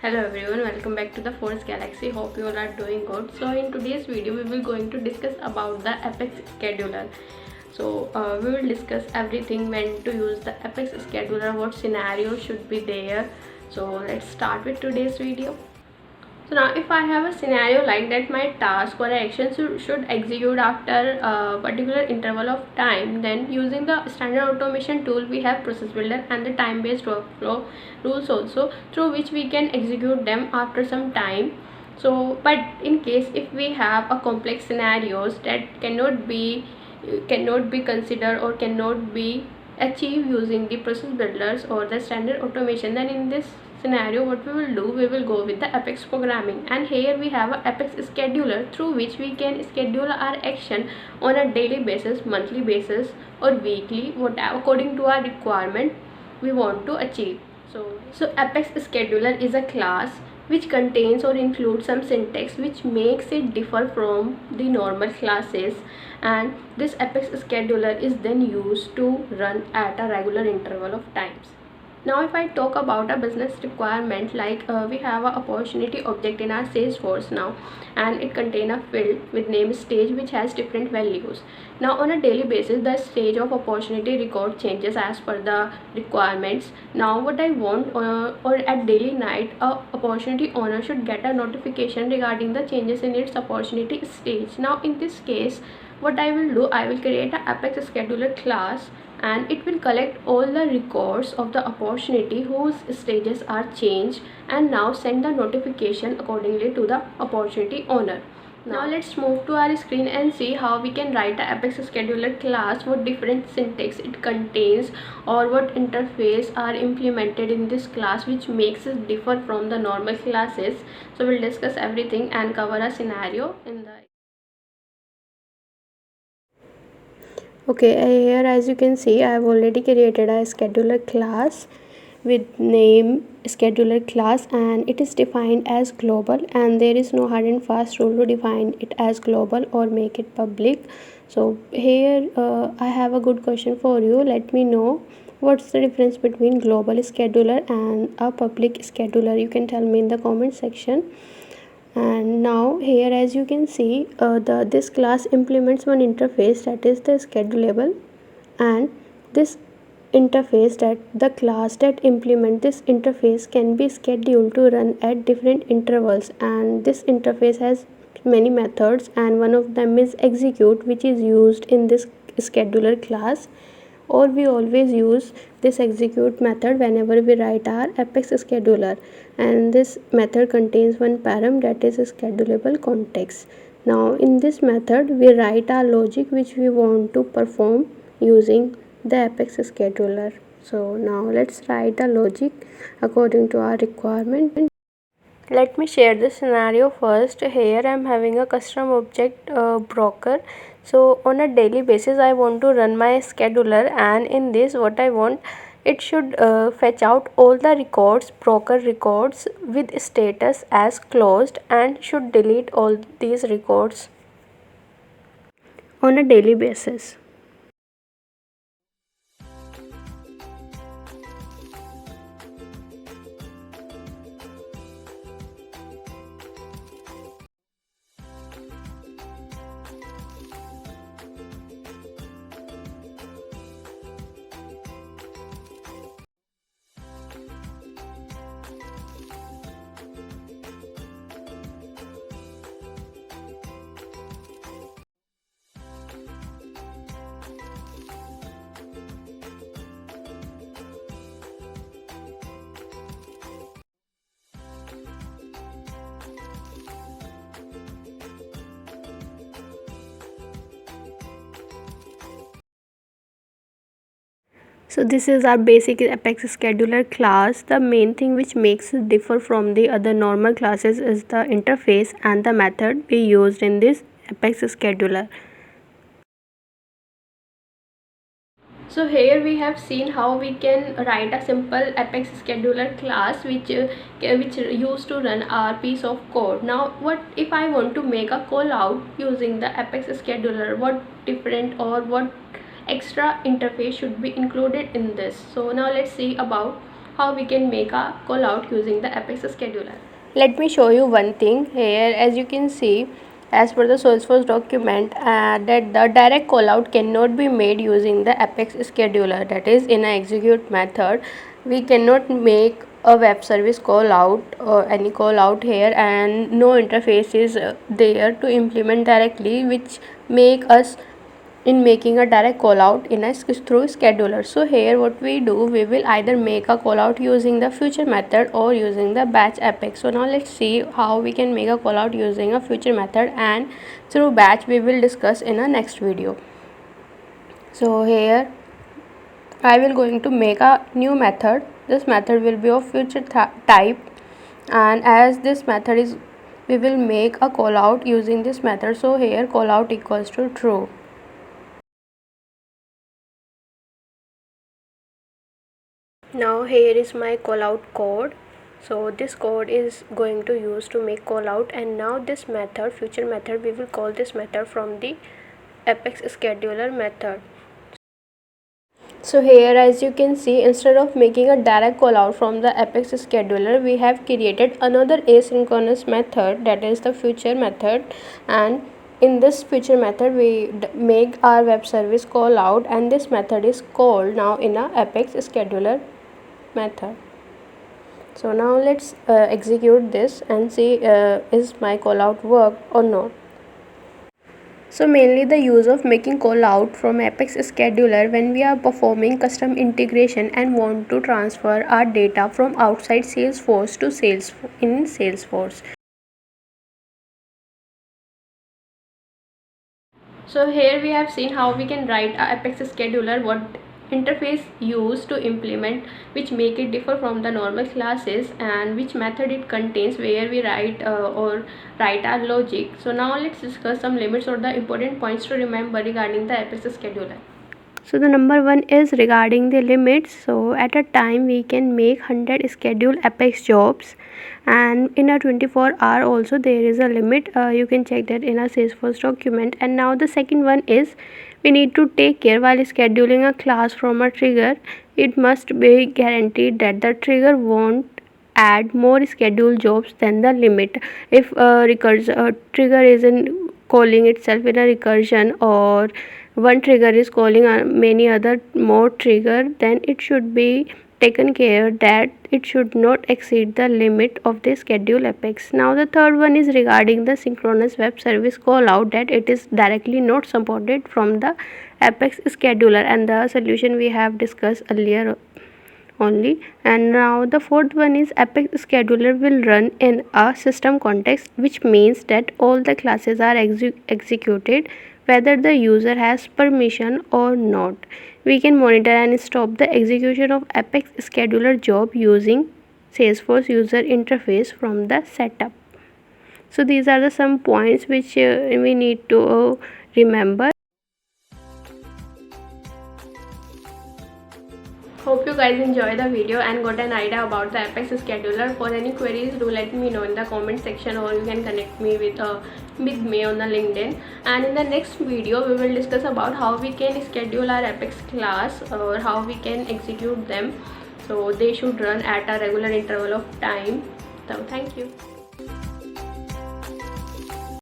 Hello everyone, welcome back to the Force Galaxy. Hope you all are doing good. So in today's video we will going to discuss about the Apex scheduler. We will discuss everything, when to use the Apex scheduler, what scenario should be there. So let's start with today's video. So now if I have a scenario like that, my task or action should execute after a particular interval of time, then using the standard automation tool we have process builder and the time based workflow rules also, through which we can execute them after some time. So but in case if we have a complex scenarios that cannot be considered or cannot be achieved using the process builders or the standard automation, then in this scenario what we will do, we will go with the Apex programming. And here we have a Apex scheduler through which we can schedule our action on a daily basis, monthly basis or weekly, whatever according to our requirement we want to achieve. So Apex scheduler is a class which contains or includes some syntax which makes it differ from the normal classes, and this Apex scheduler is then used to run at a regular interval of times. Now if I talk about a business requirement, like we have a opportunity object in our Salesforce now, and it contain a field with name stage which has different values. Now on a daily basis the stage of opportunity record changes as per the requirements. Now what I want, or at daily night a opportunity owner should get a notification regarding the changes in its opportunity stage. Now in this case what I will do, I will create a Apex scheduler class, and it will collect all the records of the opportunity whose stages are changed and now send the notification accordingly to the opportunity owner. Now let's move to our screen and see how we can write a Apex scheduler class, what different syntax it contains or what interface are implemented in this class which makes it differ from the normal classes. So we'll discuss everything and cover a scenario in the Okay, here as you can see I have already created a scheduler class with name scheduler class, and it is defined as global, and there is no hard and fast rule to define it as global or make it public. So here I have a good question for you. Let me know what's the difference between global scheduler and a public scheduler. You can tell me in the comment section. And now here as you can see this class implements one interface, that is the schedulable, and this interface, that the class that implement this interface can be scheduled to run at different intervals, and this interface has many methods and one of them is execute, which is used in this scheduler class, or we always use this execute method whenever we write our Apex scheduler, and this method contains one param, that is a schedulable context. Now in this method we write our logic which we want to perform using the Apex scheduler. So now let's write the logic according to our requirement. Let me share the scenario first. Here I am having a custom object broker. So on a daily basis I want to run my scheduler, and in this what I want, it should fetch out all the records, broker records with status as closed, and should delete all these records on a daily basis. So this is our basic Apex scheduler class. The main thing which makes it differ from the other normal classes is the interface and the method we used in this Apex scheduler. So here we have seen how we can write a simple Apex scheduler class which used to run our piece of code. Now what if I want to make a call out using the Apex scheduler? What different or what extra interface should be included in this? So now let's see about how we can make a call out using the Apex scheduler. Let me show you one thing here. As you can see, as per the Salesforce document, that the direct call out cannot be made using the Apex scheduler. That is, in an execute method, we cannot make a web service call out or any call out here, and no interface is there to implement directly, which make us in making a direct call out in a through scheduler. So here what we do, we will either make a call out using the future method or using the batch Apex. So now let's see how we can make a call out using a future method, and through batch we will discuss in a next video. So here I will going to make a new method. This method will be of future type, and as this method is, we will make a call out using this method. So here call out equals to true. Now here is my call out code. So this code is going to use to make call out, and now this method, future method, we will call this method from the Apex scheduler method. So here, as you can see, instead of making a direct call out from the Apex scheduler, we have created another asynchronous method, that is the future method, and in this future method we make our web service call out, and this method is called now in a Apex scheduler method. So now let's execute this and see is my call out work or not. So mainly the use of making call out from Apex scheduler when we are performing custom integration and want to transfer our data from outside Salesforce to Salesforce. So here we have seen how we can write a Apex scheduler, what interface used to implement, which make it differ from the normal classes, and which method it contains, where we write our logic. So now let's discuss some limits or the important points to remember regarding the Apex scheduler. So the number one is regarding the limits. So at a time we can make 100 scheduled Apex jobs, and in a 24-hour also there is a limit. You can check that in a Salesforce document. And now the second one is, we need to take care while scheduling a class from a trigger. It must be guaranteed that the trigger won't add more scheduled jobs than the limit. If a trigger is in calling itself in a recursion, or one trigger is calling many other more trigger, then it should be taken care that it should not exceed the limit of the schedule Apex. Now the third one is regarding the synchronous web service call out, that it is directly not supported from the Apex scheduler, and the solution we have discussed earlier only. And now the fourth one is, Apex scheduler will run in a system context, which means that all the classes are executed whether the user has permission or not. We can monitor and stop the execution of Apex scheduler job using Salesforce user interface from the setup. So these are the some points which we need to remember. Hope you guys enjoy the video and got an idea about the Apex scheduler. For any queries, do let me know in the comment section, or you can connect me with me on the LinkedIn. And in the next video we will discuss about how we can schedule our Apex class, or how we can execute them, so they should run at a regular interval of time. So thank you.